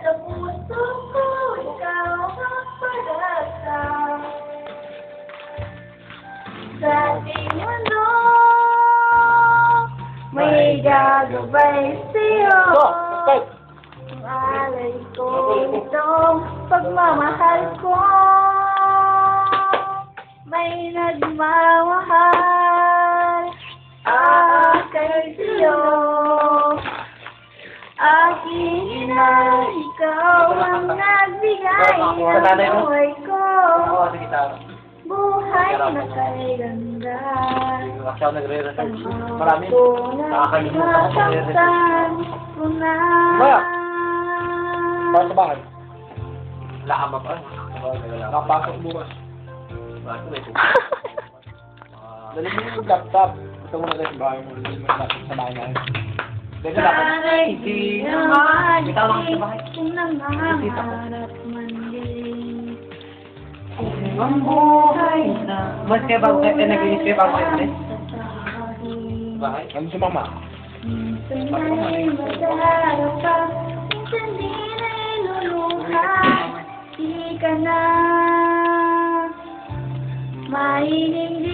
Sa puso ko, ikaw ang pag-asa. Sa ating mundo, may gagabay sa'yo. Ang alay ko itong pagmamahal ko. May nagmamahal kay sa'yo. Aking ina, ikaw ang nagbigay ng buhay ko. Buhay na kay ganda. Marami. Nakakalimutan ko. Nasaktan ko na. Para sa bahay. Wala ka ba pa? Nakapasok bukas. Dali mo yung laptop. Ito mo na sa bahay mo. Dali mo yung laptop sa bahay namin. Sana'y di naman kung nangangarap man din. Ang buhay na. Mas kaya bago kayo, nag-inis kayo bago kayo ulit? Bahay? Ano si mama? Minsan ay magharap ka, minsan di na iluluha. Di ka na mahihingi.